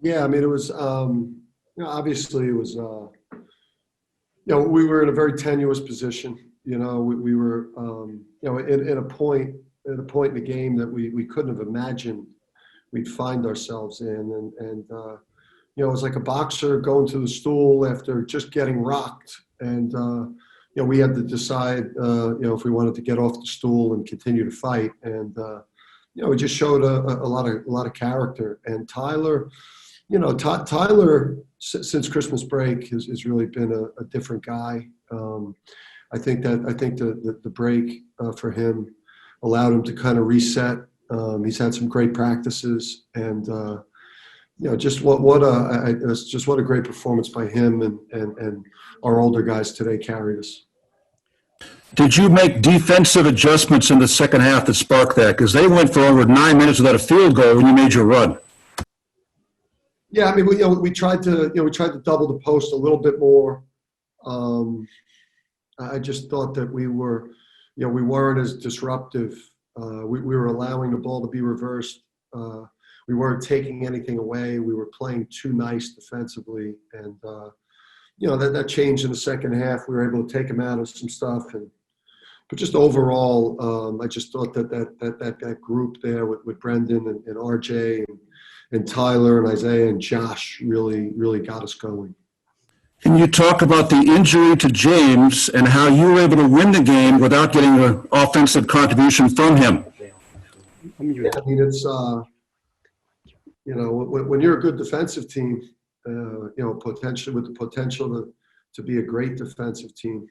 Yeah, I mean, it was, obviously it was, we were in a very tenuous position. We were, at a point in the game that we couldn't have imagined we'd find ourselves in. And it was like a boxer going to the stool after just getting rocked. And, we had to decide, if we wanted to get off the stool and continue to fight. And, we just showed a lot of character. And Tyler, Tyler, since Christmas break has really been a different guy. I think the break for him allowed him to kind of reset. He's had some great practices, and just what a great performance by him, and our older guys today carried us. Did you make defensive adjustments in the second half that sparked that? Because they went for over 9 minutes without a field goal when you made your run. Yeah, I mean, we tried to double the post a little bit more. I just thought that we weren't as disruptive. We were allowing the ball to be reversed. We weren't taking anything away. We were playing too nice defensively, and that changed in the second half. We were able to take them out of some stuff, but just overall, I just thought that group there with Brendan and RJ and Tyler and Isaiah and Josh really got us going. And you talk about the injury to James and how you were able to win the game without getting an offensive contribution from him. Yeah, I mean, it's when you're a good defensive team, with the potential to be a great defensive team,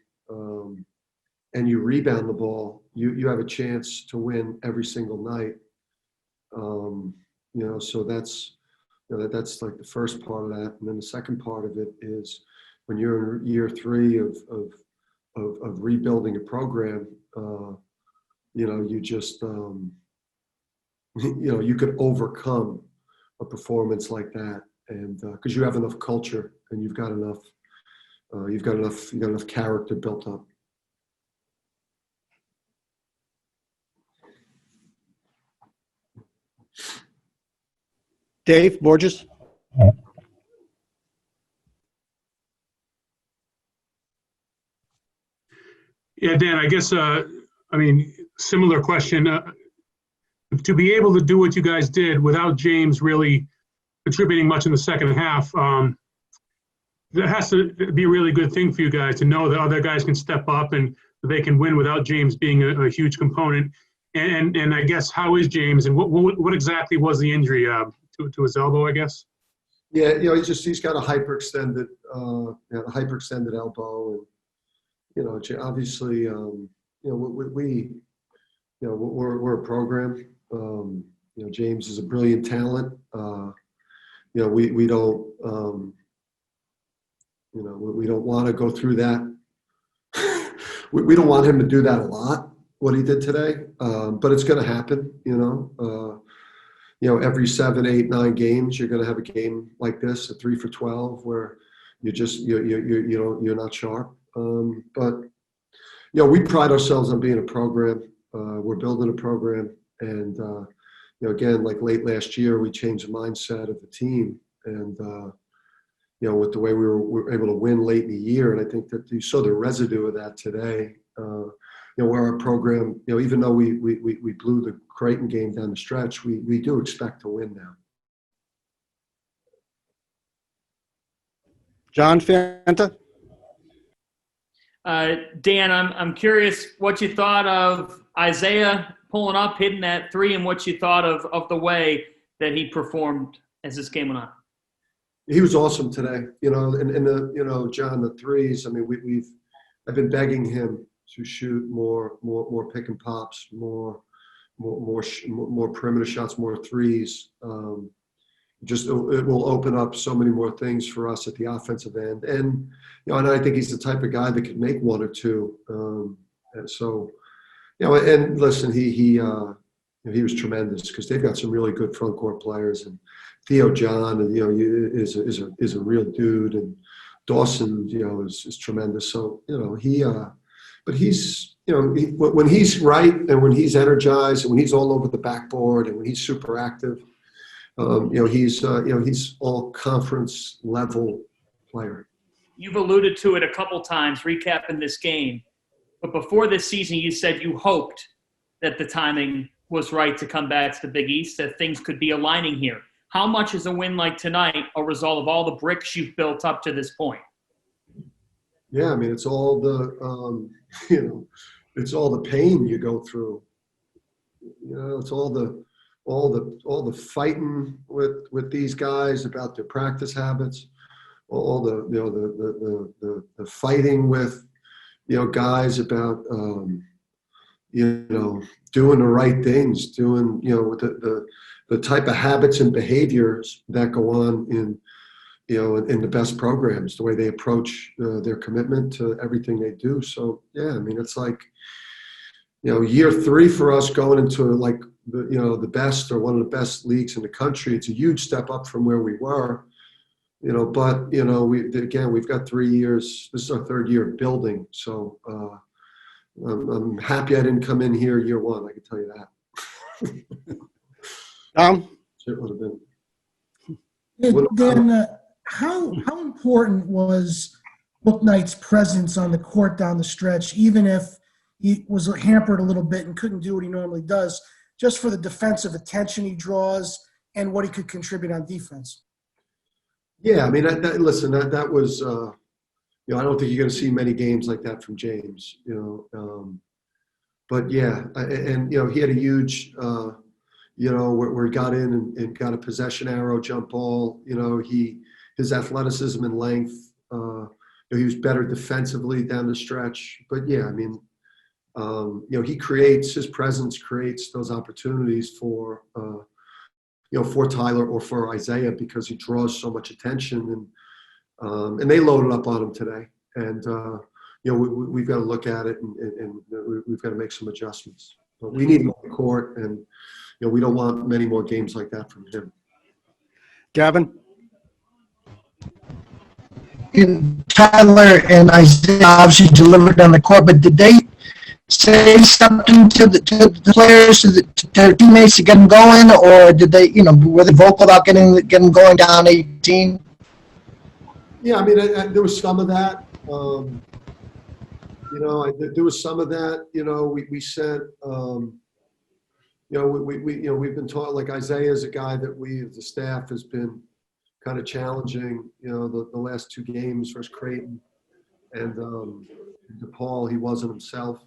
and you rebound the ball, you have a chance to win every single night. So that's like the first part of that, and then the second part of it is when you're in year 3 of rebuilding a program, you just you could overcome a performance like that, and because you have enough culture and you've got enough character built up. Dave Borges. Yeah, Dan, I guess, similar question. To be able to do what you guys did without James really contributing much in the second half, that has to be a really good thing for you guys to know that other guys can step up and they can win without James being a huge component. And I guess, how is James, and what exactly was the injury to his elbow, I guess? Yeah, he's got a hyperextended elbow, and obviously, we're a program. James is a brilliant talent. We don't want to go through that. we don't want him to do that a lot, what he did today, but it's going to happen. Every 7, 8, 9 games, you're going to have a game like this, a 3 for 12, where you're not sharp. But we pride ourselves on being a program. We're building a program, and again, like late last year, we changed the mindset of the team, and with the way we were able to win late in the year, and I think that you saw the residue of that today. Where our program, even though we blew the Creighton game down the stretch, we do expect to win now. John Fanta. Dan, I'm curious what you thought of Isaiah pulling up, hitting that 3, and what you thought of the way that he performed as this game went on. He was awesome today, and John, the threes. I mean, I've been begging him to shoot more pick and pops, more perimeter shots, more threes. It will open up so many more things for us at the offensive end, and and I think he's the type of guy that could make 1 or 2. And so, and listen, he was tremendous because they've got some really good front court players, and Theo John, is a real dude, and Dawson, is tremendous. So but he's when he's right and when he's energized and when he's all over the backboard and when he's super active, he's all conference level player. You've alluded to it a couple times, recapping this game. But before this season, you said you hoped that the timing was right to come back to the Big East, that things could be aligning here. How much is a win like tonight a result of all the bricks you've built up to this point? Yeah, I mean, it's all the, it's all the pain you go through. It's all the fighting with these guys about their practice habits, all the fighting with, guys about, doing the right things, doing, the type of habits and behaviors that go on in the best programs, the way they approach their commitment to everything they do. So, yeah, I mean, it's like, year 3 for us going into like the best or one of the best leagues in the country. It's a huge step up from where we were, but, we've got 3 years. This is our 3rd year of building. So I'm happy I didn't come in here year 1. I can tell you that. It would have been. Dan, how important was Bouknight's presence on the court down the stretch, even if he was hampered a little bit and couldn't do what he normally does, just for the defensive attention he draws and what he could contribute on defense? Yeah, I mean, that was, I don't think you're going to see many games like that from James, but yeah, and he had a huge, where he got in and got a possession arrow jump ball. His athleticism and length. He was better defensively down the stretch. But yeah, I mean, his presence creates those opportunities for Tyler or for Isaiah, because he draws so much attention, and they loaded up on him today. And we've got to look at it and we've got to make some adjustments. But we need him on the court, and we don't want many more games like that from him. Gavin? Tyler and Isaiah obviously delivered on the court, but did they say something to the players, to their teammates to get them going, or did they, were they vocal about getting going down 18? Yeah, I mean, there was some of that. There was some of that. We said, we've been taught, like Isaiah is a guy that we as the staff has been kind of challenging, the last 2 games versus Creighton and DePaul. He wasn't himself.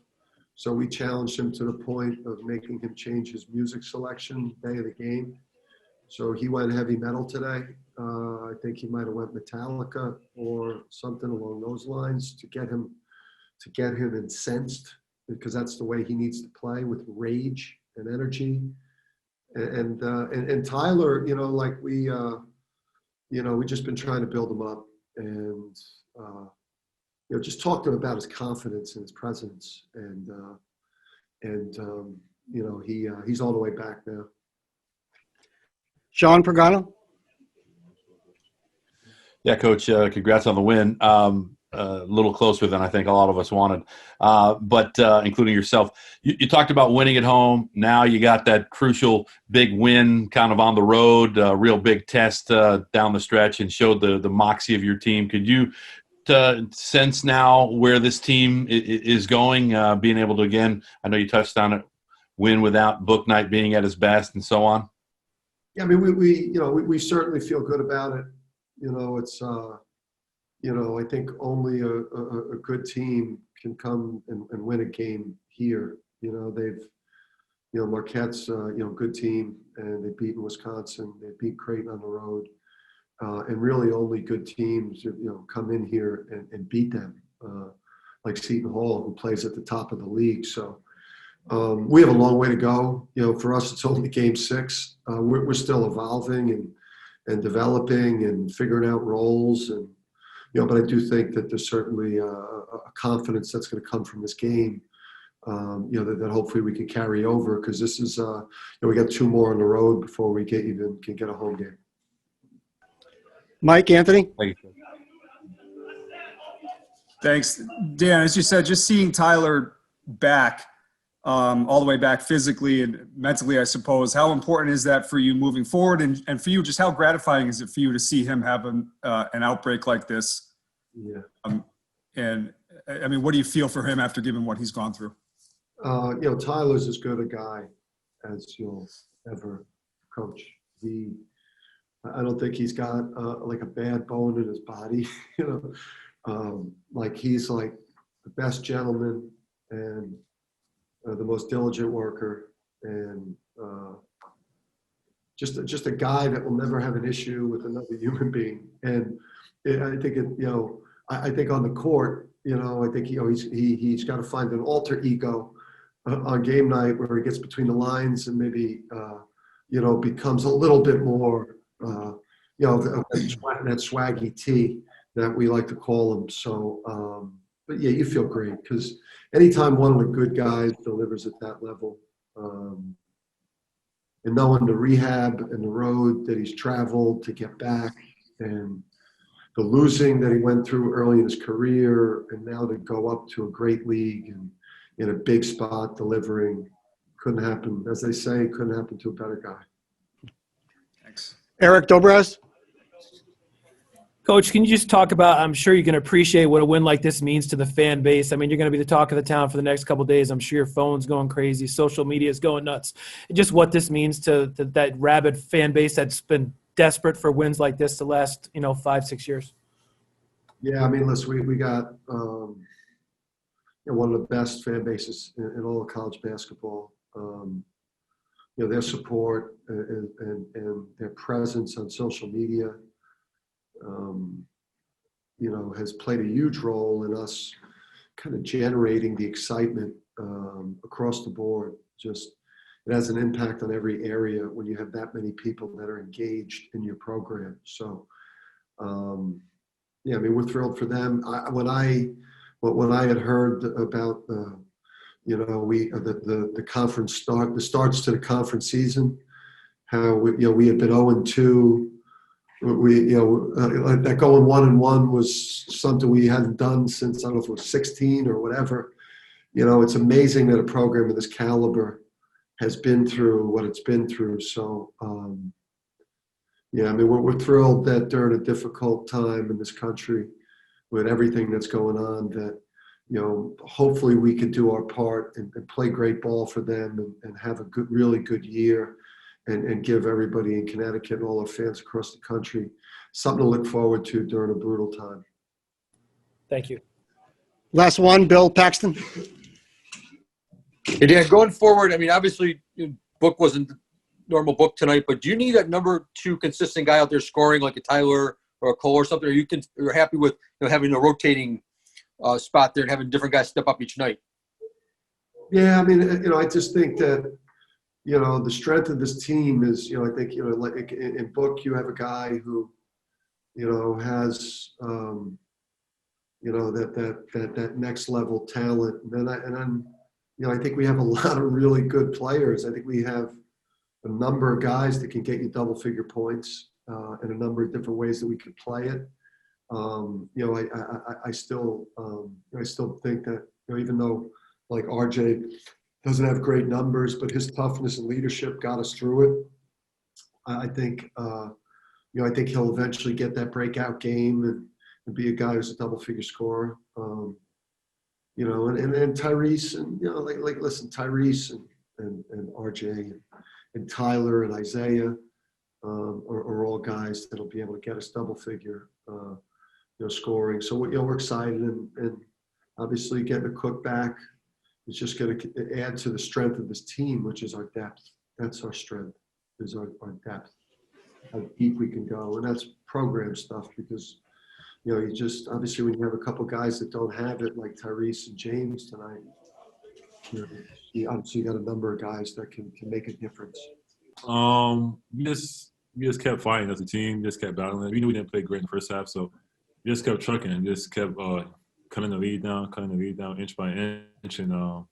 So we challenged him to the point of making him change his music selection day of the game. So he went heavy metal today. I think he might have went Metallica or something along those lines to get him incensed, because that's the way he needs to play, with rage and energy. And Tyler, we've just been trying to build him up, and just talk to him about his confidence and his presence, and he's all the way back now. Sean Pagano? Yeah, Coach, congrats on the win. A little closer than I think a lot of us wanted, but including yourself. You talked about winning at home. Now you got that crucial big win kind of on the road, real big test down the stretch, and showed the moxie of your team. Could you sense now where this team is going, being able to, again, I know you touched on it, win without Bouknight being at his best and so on? Yeah, I mean, we certainly feel good about it. It's I think only a good team can come and win a game here. Marquette's good team, and they've beaten Wisconsin. They beat Creighton on the road, and really only good teams come in here and beat them, like Seton Hall, who plays at the top of the league. So we have a long way to go. For us, it's only game 6. We're still evolving and developing and figuring out roles, and but I do think that there's certainly a confidence that's going to come from this game, that hopefully we can carry over, because this is, we got 2 more on the road before we can get a home game. Mike, Anthony? Thank you. Thanks. Dan, as you said, just seeing Tyler back, all the way back physically and mentally, I suppose. How important is that for you moving forward? And for you, just how gratifying is it for you to see him have an outbreak like this? Yeah. And I mean, what do you feel for him after given what he's gone through? Tyler's as good a guy as you'll ever coach. I don't think he's got like a bad bone in his body, like he's like the best gentleman and the most diligent worker, and just a guy that will never have an issue with another human being. And I think I think on the court, I think he's got to find an alter ego on game night where he gets between the lines and maybe becomes a little bit more that swaggy T that we like to call him. So, but yeah, you feel great because anytime one of the good guys delivers at that level, and knowing the rehab and the road that he's traveled to get back, and the losing that he went through early in his career, and now to go up to a great league and in a big spot delivering, couldn't happen. As they say, couldn't happen to a better guy. Thanks. Eric Dobraz. Coach, can you just talk about, I'm sure you can appreciate what a win like this means to the fan base. I mean, you're going to be the talk of the town for the next couple of days. I'm sure your phone's going crazy. Social media is going nuts. Just what this means to that rabid fan base that's been desperate for wins like this the last, 5-6 years. Yeah, I mean, listen, we got one of the best fan bases in all of college basketball. Their support and their presence on social media, has played a huge role in us kind of generating the excitement across the board. Just it has an impact on every area when you have that many people that are engaged in your program. So, we're thrilled for them. When I had heard about the conference the starts to the conference season, how we had been 0-2. That going 1-1 was something we hadn't done since, I don't know if it was 16 or whatever. It's amazing that a program of this caliber has been through what it's been through. So, we're thrilled that during a difficult time in this country with everything that's going on, that, hopefully we could do our part and play great ball for them and have a really good year. And give everybody in Connecticut and all our fans across the country something to look forward to during a brutal time. Thank you. Last one, Bill Paxton. Hey, Dan, going forward, I mean, obviously, Book wasn't the normal Book tonight, but do you need that number 2 consistent guy out there scoring like a Tyler or a Cole or something? Or you're happy with having a rotating spot there and having different guys step up each night? Yeah, I mean, I just think that, the strength of this team is, I think, like in Book, you have a guy who, has, that next level talent. And then, I think we have a lot of really good players. I think we have a number of guys that can get you double figure points in a number of different ways that we could play it. I still think that, even though like RJ doesn't have great numbers, but his toughness and leadership got us through it. I think he'll eventually get that breakout game and be a guy who's a double figure scorer. And Tyrese and, listen, Tyrese and RJ and Tyler and Isaiah are all guys that'll be able to get us double figure, scoring. So, we're excited and obviously getting a Cook back. It's just going to add to the strength of this team, which is our depth. That's our strength, is our depth, how deep we can go. And that's program stuff because, you just, obviously when you have a couple guys that don't have it, like Tyrese and James tonight, you obviously got a number of guys that can make a difference. We just kept fighting as a team, just kept battling. We knew we didn't play great in the first half, so we just kept trucking and just kept cutting the lead down inch by inch. And,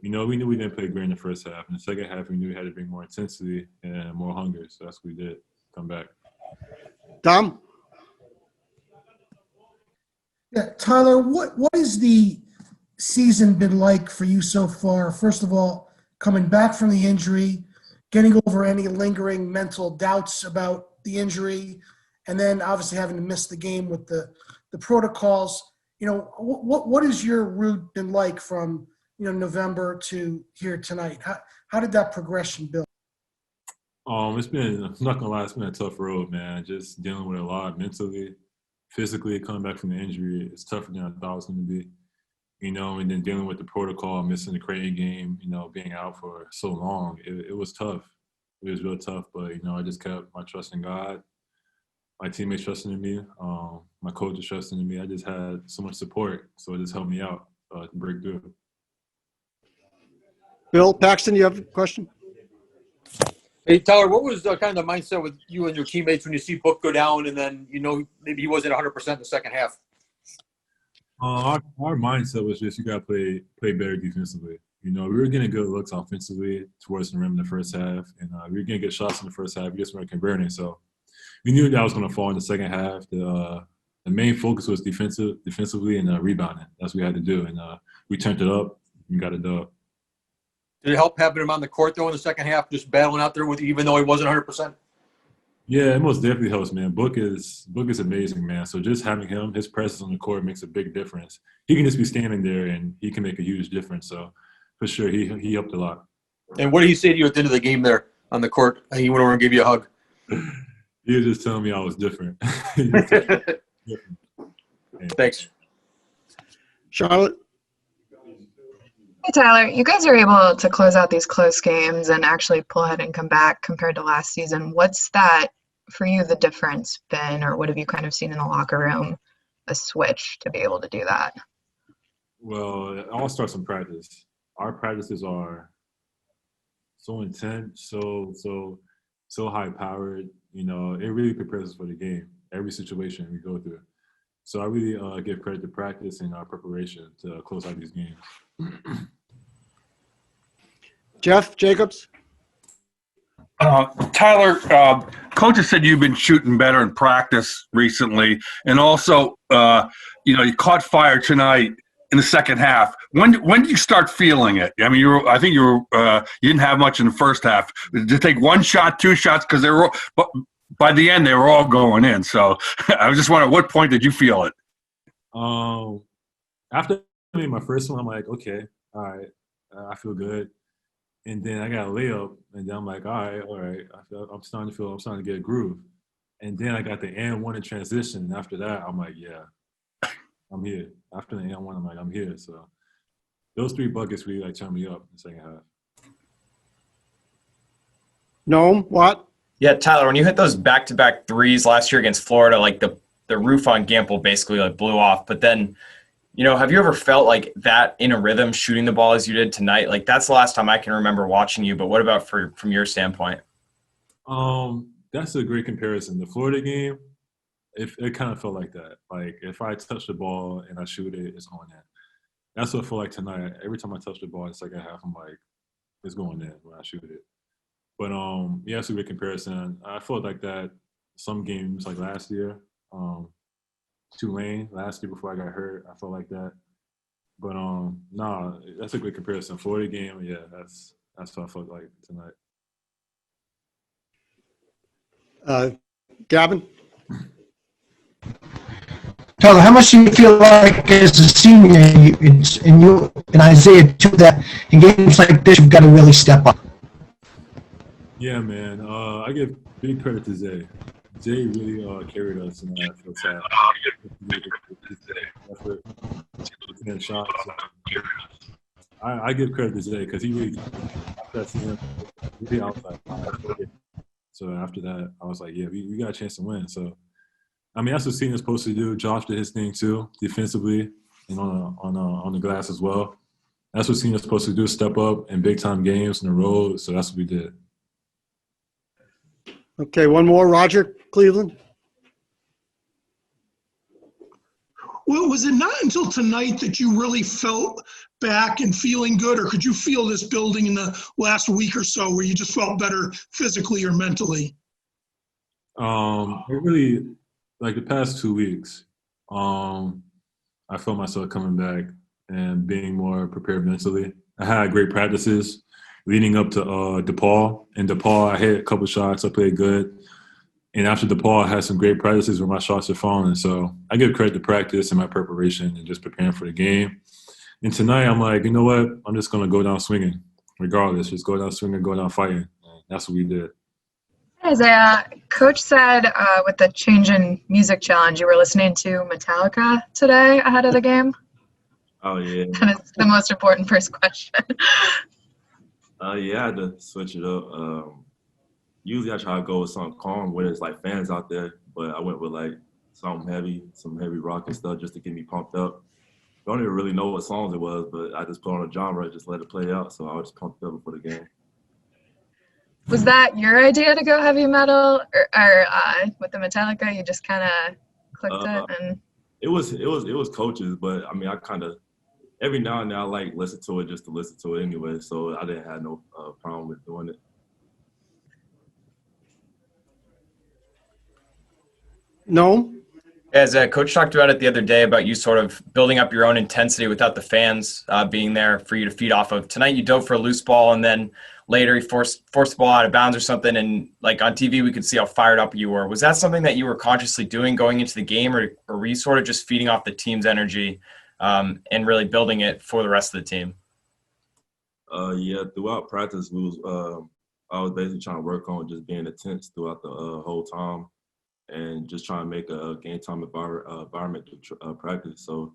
we knew we didn't play great in the first half. In the second half, we knew we had to bring more intensity and more hunger. So that's what we did, come back. Dom? Yeah, Tyler, what is the season been like for you so far? First of all, coming back from the injury, getting over any lingering mental doubts about the injury, and then obviously having to miss the game with the protocols. You know, what has your route been like from, you know, November to here tonight? How did that progression build? It's been, I'm not gonna lie, it's been a tough road, man. Just dealing with a lot mentally, physically, coming back from the injury. It's tougher than I thought it was gonna be, you know, and then dealing with the protocol, missing the Creighton game, you know, being out for so long. It was tough. It was real tough, but, you know, I just kept my trust in God. My teammates trusting in me. My coaches trusting in me. I just had so much support, so it just helped me out to break through. Bill Paxton, you have a question? Hey, Tyler, what was kind of the mindset with you and your teammates when you see Book go down and then, you know, maybe he wasn't 100% in the second half? Our mindset was just you got to play better defensively. You know, we were getting good looks offensively towards the rim in the first half, and we were going to get shots in the first half. We just weren't converting. So we knew that was going to fall in the second half. The main focus was defensively and rebounding. That's what we had to do, and we turned it up and got it done. Did it help having him on the court, though, in the second half, just battling out there with you, even though he wasn't 100%? Yeah, it most definitely helps, man. Book is amazing, man. So just having him, his presence on the court makes a big difference. He can just be standing there, and he can make a huge difference. So for sure, he helped a lot. And what did he say to you at the end of the game there on the court? He went over and gave you a hug. He was just telling me I was different. Thanks. Charlotte? Hey, Tyler, you guys are able to close out these close games and actually pull ahead and come back compared to last season. What's that, for you, the difference been, or what have you kind of seen in the locker room, a switch to be able to do that? Well, it all starts in practice. Our practices are so intense, so high-powered. You know, it really prepares us for the game, every situation we go through. So I really give credit to practice and our preparation to close out these games. Jeff Jacobs? Tyler, coaches said you've been shooting better in practice recently, and also, you know, you caught fire tonight in the second half. When did you start feeling it? I mean, you didn't have much in the first half. Did you take one shot, two shots? Because but by the end they were all going in. So I was just wondering, at what point did you feel it? After I made my first one, I'm like, okay, all right, I feel good. And then I got a layup, and then I'm like, all right. I'm starting to get a groove. And then I got the and one in transition. And after that, I'm like, yeah, I'm here. After the and one, I'm like, I'm here. So those three buckets really like turned me up in the second half. Noam, what? Yeah, Tyler, when you hit those back-to-back threes last year against Florida, like the roof on Gamble basically like blew off. But then, you know, have you ever felt like that in a rhythm shooting the ball as you did tonight? Like that's the last time I can remember watching you. But what about from your standpoint? That's a great comparison. The Florida game, it kind of felt like that. Like if I touch the ball and I shoot it, it's going in. That's what I feel like tonight. Every time I touch the ball in the second half, I'm like, it's going in when I shoot it. But yeah, it's a great comparison. I felt like that some games like last year. Tulane last year before I got hurt, I felt like that. But no, that's a good comparison. Florida game, yeah, that's what I felt like tonight. Gavin? Tyler, how much do you feel like as a senior and Isaiah too, that in games like this you've got to really step up? Yeah, man. I give big credit to Zay. Zay really carried us in that first half. I give credit to Zay because he really outside. So after that, I was like, yeah, we got a chance to win. So, I mean, that's what senior's supposed to do. Josh did his thing too, defensively and on the glass as well. That's what senior's supposed to do, step up in big-time games on the road. So that's what we did. Okay, one more. Roger, Cleveland. Well, was it not until tonight that you really felt back and feeling good, or could you feel this building in the last week or so where you just felt better physically or mentally? It really, like the past 2 weeks, I felt myself coming back and being more prepared mentally. I had great practices leading up to DePaul. In DePaul, I hit a couple shots. I played good. And after DePaul, I had some great practices where my shots are falling. So I give credit to practice and my preparation and just preparing for the game. And tonight, I'm like, you know what? I'm just going to go down swinging, regardless. Just go down swinging, go down fighting. That's what we did. Isaiah, Coach said with the change in music challenge, you were listening to Metallica today ahead of the game. Oh, yeah. And it's the most important first question. Yeah, I had to switch it up. Usually I try to go with something calm where there's like fans out there, but I went with like something heavy, some heavy rock and stuff just to get me pumped up. I don't even really know what songs it was, but I just put on a genre, just let it play out. So I was just pumped up before the game. Was that your idea to go heavy metal, or with the Metallica, you just kind of clicked it? And It was coaches, but I mean, I kind of every now and then I like listen to it just to listen to it anyway. So I didn't have no problem with doing it. No. As Coach talked about it the other day about you sort of building up your own intensity without the fans being there for you to feed off of. Tonight you dove for a loose ball, and then later you forced the ball out of bounds or something, and like on TV we could see how fired up you were. Was that something that you were consciously doing going into the game, or were you sort of just feeding off the team's energy and really building it for the rest of the team? Yeah, throughout practice I was basically trying to work on just being intense throughout the whole time, and just trying to make a game time environment to practice. So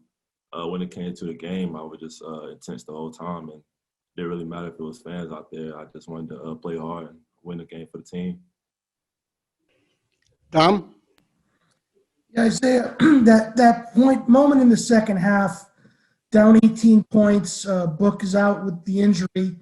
when it came to the game, I was just intense the whole time, and it didn't really matter if it was fans out there. I just wanted to play hard and win the game for the team. Dom? Yeah, Isaiah, that moment in the second half, down 18 points, Book is out with the injury.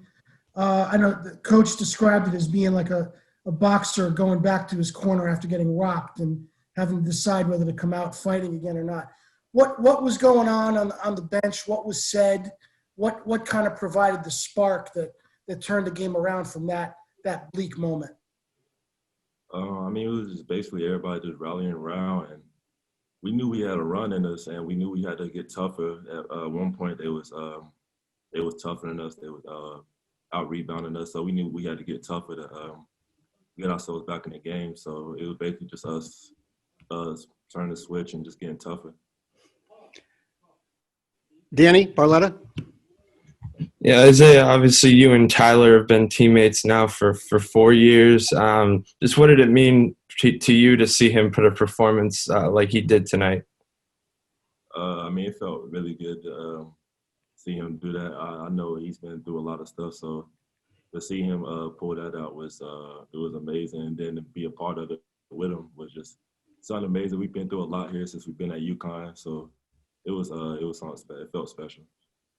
I know the coach described it as being like a boxer going back to his corner after getting rocked and having to decide whether to come out fighting again or not. What was going on the bench? What was said? What kind of provided the spark that turned the game around from that bleak moment? I mean, it was just basically everybody just rallying around, and we knew we had a run in us, and we knew we had to get tougher. At one point, they was tougher than us. They was out rebounding us, so we knew we had to get tougher to get ourselves back in the game. So it was basically just us turning the switch and just getting tougher. Danny Barletta? Yeah, Isaiah, obviously you and Tyler have been teammates now for 4 years. Just what did it mean to you to see him put a performance like he did tonight? I mean, it felt really good to see him do that. I know he's been through a lot of stuff, so to see him pull that out was amazing. And then to be a part of it with him was just something amazing. We've been through a lot here since we've been at UConn, so it was something special. It felt special.